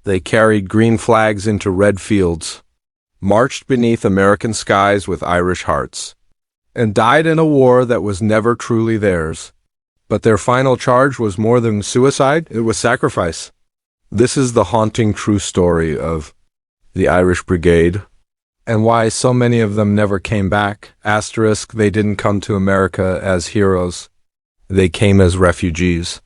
They carried green flags into red fields, marched beneath American skies with Irish hearts, and died in a war that was never truly theirs. But their final charge was more than suicide, it was sacrifice. This is the haunting true story of the Irish Brigade, and why so many of them never came back. Asterisk, they didn't come to America as heroes. They came as refugees.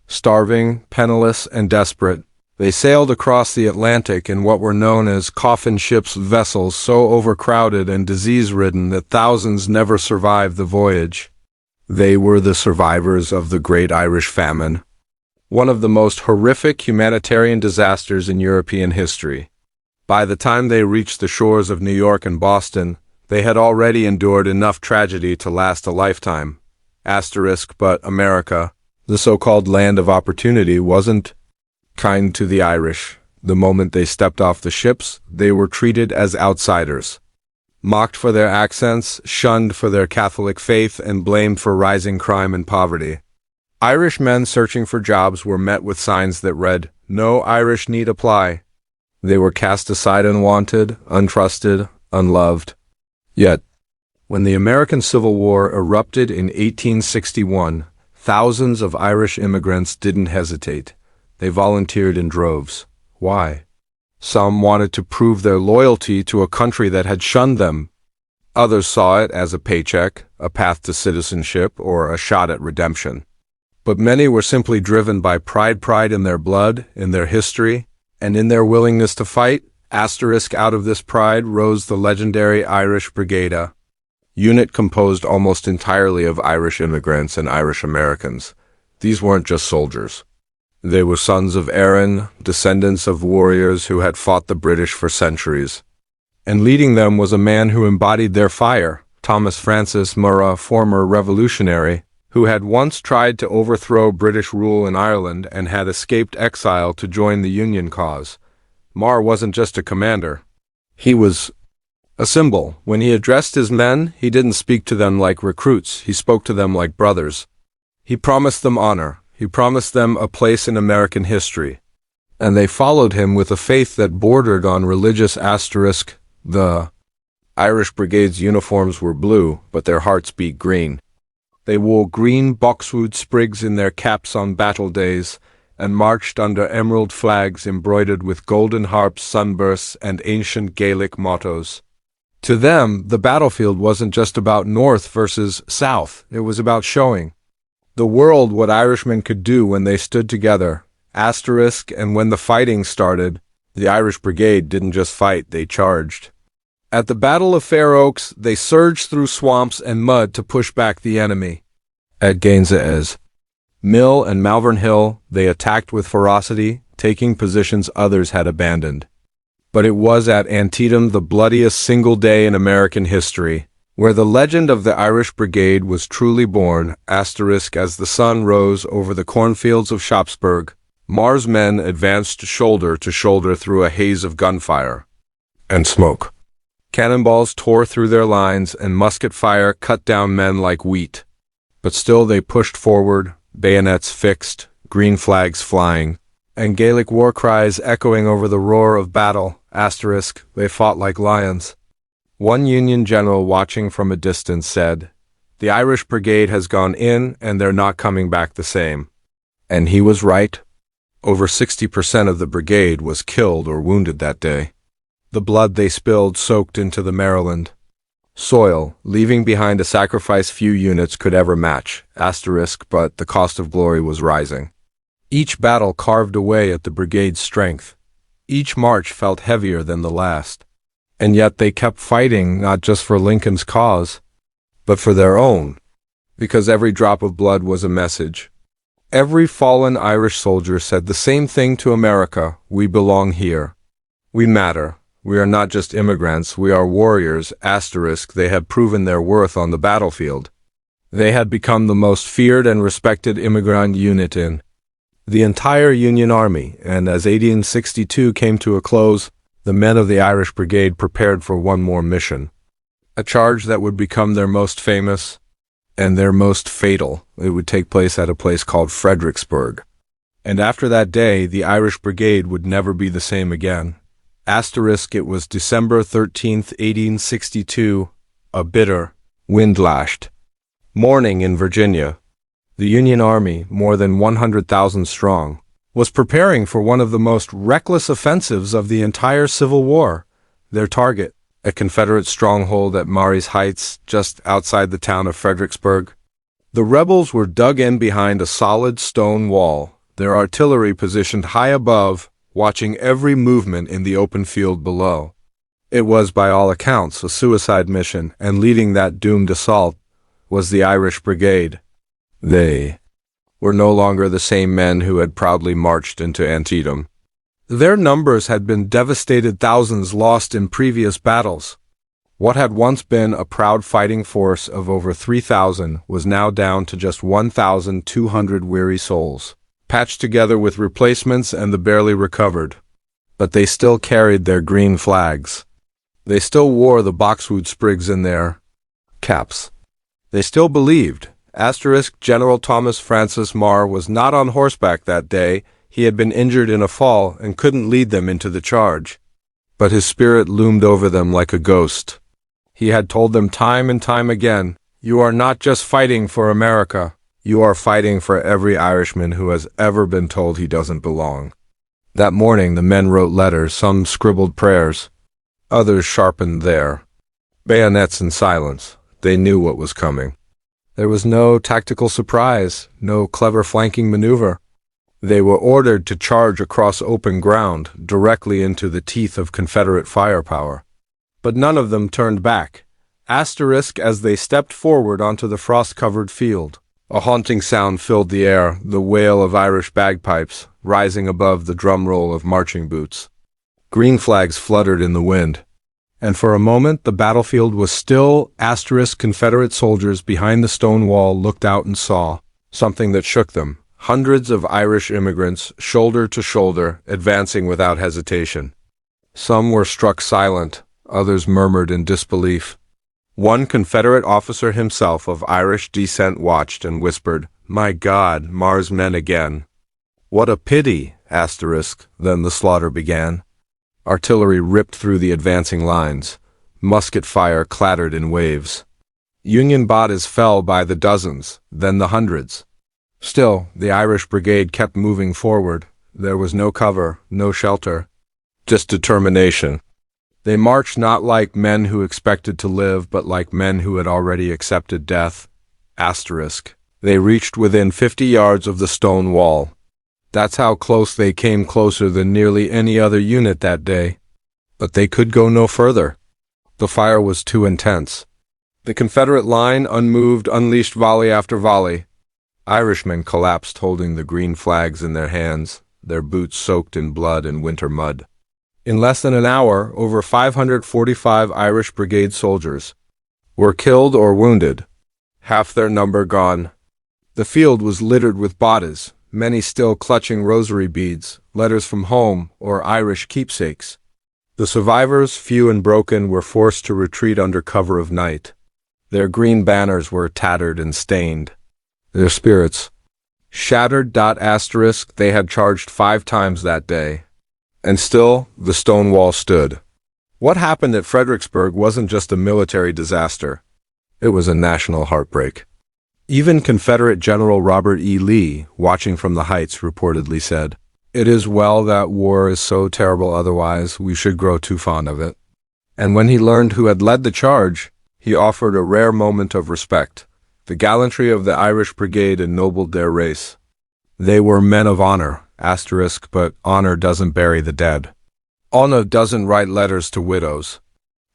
Starving, penniless, and desperate, they sailed across the Atlantic in what were known as coffin ships, vessels so overcrowded and disease-ridden that thousands never survived the voyage. They were the survivors of the Great Irish Famine, one of the most horrific humanitarian disasters in European history. By the time they reached the shores of New York and Boston, they had already endured enough tragedy to last a lifetime. Asterisk, but America, the so-called land of opportunity, wasn't kind to the Irish. The moment they stepped off the ships, they were treated as outsiders, mocked for their accents, shunned for their Catholic faith, and blamed for rising crime and poverty. Irish men searching for jobs were met with signs that read, "No Irish need apply." They were cast aside, unwanted, untrusted, unloved. Yet, when the American Civil War erupted in 1861, thousands of Irish immigrants didn't hesitate. They volunteered in droves. Why? Some wanted to prove their loyalty to a country that had shunned them. Others saw it as a paycheck, a path to citizenship, or a shot at redemption. But many were simply driven by pride in their blood, in their history, and in their willingness to fight. Asterisk, out of this pride rose the legendary Irish Brigade, a unit composed almost entirely of Irish immigrants and Irish Americans. These weren't just soldiers. They were sons of Erin, descendants of warriors who had fought the British for centuries. And leading them was a man who embodied their fire, Thomas Francis Marye, former revolutionary, who had once tried to overthrow British rule in Ireland and had escaped exile to join the Union cause. Marye wasn't just a commander. He was a symbol. When he addressed his men, he didn't speak to them like recruits. He spoke to them like brothers. He promised them honor. He promised them a place in American history. And they followed him with a faith that bordered on religious. Asterisk. The Irish Brigade's uniforms were blue, but their hearts beat green. They wore green boxwood sprigs in their caps on battle days, and marched under emerald flags embroidered with golden harps, sunbursts, and ancient Gaelic mottos. To them, the battlefield wasn't just about North versus South. It was about showing the world what Irishmen could do when they stood together. Asterisk, and when the fighting started, the Irish Brigade didn't just fight, they charged. At the Battle of Fair Oaks, they surged through swamps and mud to push back the enemy. At Gaines's Mill and Malvern Hill, they attacked with ferocity, taking positions others had abandoned. But it was at Antietam, the bloodiest single day in American history, where the legend of the Irish Brigade was truly born. Asterisk, as the sun rose over the cornfields of Shopsburg, Marye's men advanced shoulder to shoulder through a haze of gunfire and smoke. Cannonballs tore through their lines, and musket fire cut down men like wheat. But still they pushed forward, bayonets fixed, green flags flying, and Gaelic war cries echoing over the roar of battle. Asterisk, they fought like lions. One Union general watching from a distance said, "The Irish Brigade has gone in, and they're not coming back the same." And he was right. Over 60% of the brigade was killed or wounded that day. The blood they spilled soaked into the Maryland soil, leaving behind a sacrifice few units could ever match. Asterisk, but the cost of glory was rising. Each battle carved away at the brigade's strength. Each march felt heavier than the last. And yet they kept fighting, not just for Lincoln's cause, but for their own, because every drop of blood was a message. Every fallen Irish soldier said the same thing to America: we belong here. We matter. We are not just immigrants, we are warriors. Asterisk, they had proven their worth on the battlefield. They had become the most feared and respected immigrant unit in the entire Union Army, and as 1862 came to a close, the men of the Irish Brigade prepared for one more mission, a charge that would become their most famous and their most fatal. It would take place at a place called Fredericksburg. And after that day, the Irish Brigade would never be the same again. Asterisk, it was December 13th, 1862, a bitter, wind-lashed morning in Virginia. The Union Army, more than 100,000 strong, was preparing for one of the most reckless offensives of the entire Civil War. Their target, a Confederate stronghold at Marye's Heights, just outside the town of Fredericksburg. The rebels were dug in behind a solid stone wall, their artillery positioned high above, watching every movement in the open field below. It was, by all accounts, a suicide mission, and leading that doomed assault was the Irish Brigade. They were no longer the same men who had proudly marched into Antietam. Their numbers had been devastated, thousands lost in previous battles. What had once been a proud fighting force of over 3,000 was now down to just 1,200 weary souls, patched together with replacements and the barely recovered. But they still carried their green flags. They still wore the boxwood sprigs in their caps. They still believed. General Thomas Francis Marye was not on horseback that day. He had been injured in a fall and couldn't lead them into the charge. But his spirit loomed over them like a ghost. He had told them time and time again, "You are not just fighting for America. You are fighting for every Irishman who has ever been told he doesn't belong." That morning the men wrote letters, some scribbled prayers. Others sharpened their bayonets in silence. They knew what was coming. There was no tactical surprise, no clever flanking maneuver. They were ordered to charge across open ground, directly into the teeth of Confederate firepower. But none of them turned back. As they stepped forward onto the frost-covered field, a haunting sound filled the air, the wail of Irish bagpipes, rising above the drum roll of marching boots. Green flags fluttered in the wind. And for a moment the battlefield was still. Confederate soldiers behind the stone wall looked out and saw something that shook them. Hundreds of Irish immigrants, shoulder to shoulder, advancing without hesitation. Some were struck silent, others murmured in disbelief. One Confederate officer himself of Irish descent watched and whispered, "My God, Marye's men again." "What a pity!" Then the slaughter began. Artillery ripped through the advancing lines. Musket fire clattered in waves. Union bodies fell by the dozens, then the hundreds. Still, the Irish Brigade kept moving forward. There was no cover, no shelter, just determination. They marched not like men who expected to live, but like men who had already accepted death. They reached within 50 yards of the stone wall. That's how close they came, closer than nearly any other unit that day. But they could go no further. The fire was too intense. The Confederate line, unmoved, unleashed volley after volley. Irishmen collapsed, holding the green flags in their hands, their boots soaked in blood and winter mud. In less than an hour, over 545 Irish Brigade soldiers were killed or wounded, half their number gone. The field was littered with bodies, many still clutching rosary beads, letters from home, or Irish keepsakes. The survivors, few and broken, were forced to retreat under cover of night. Their green banners were tattered and stained. Their spirits shattered. They had charged 5 times that day. And still, the stone wall stood. What happened at Fredericksburg wasn't just a military disaster. It was a national heartbreak. Even Confederate General Robert E. Lee, watching from the heights, reportedly said, "It is well that war is so terrible, otherwise we should grow too fond of it." And when he learned who had led the charge, he offered a rare moment of respect. The gallantry of the Irish Brigade ennobled their race. They were men of honor, but honor doesn't bury the dead. Honor doesn't write letters to widows.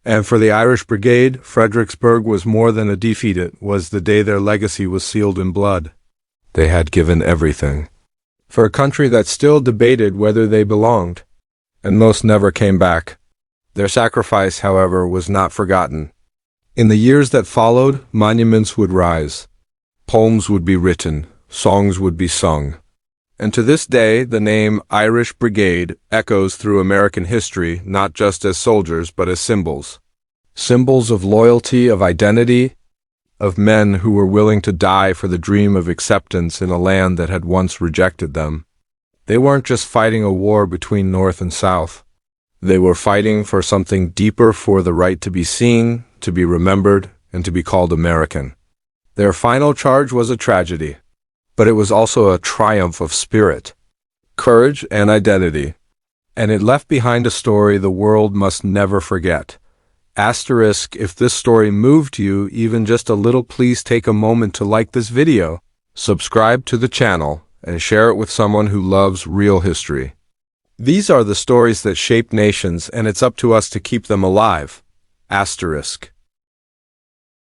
And for the Irish Brigade, Fredericksburg was more than a defeat. It was the day their legacy was sealed in blood. They had given everything for a country that still debated whether they belonged, and most never came back. Their sacrifice, however, was not forgotten. In the years that followed, monuments would rise, poems would be written, songs would be sung. And to this day, the name Irish Brigade echoes through American history, not just as soldiers, but as symbols. Symbols of loyalty, of identity, of men who were willing to die for the dream of acceptance in a land that had once rejected them. They weren't just fighting a war between North and South. They were fighting for something deeper, for the right to be seen, to be remembered, and to be called American. Their final charge was a tragedy, but it was also a triumph of spirit, courage, and identity. And it left behind a story the world must never forget. Asterisk, if this story moved you even just a little, please take a moment to like this video, subscribe to the channel, and share it with someone who loves real history. These are the stories that shape nations, and it's up to us to keep them alive. Asterisk.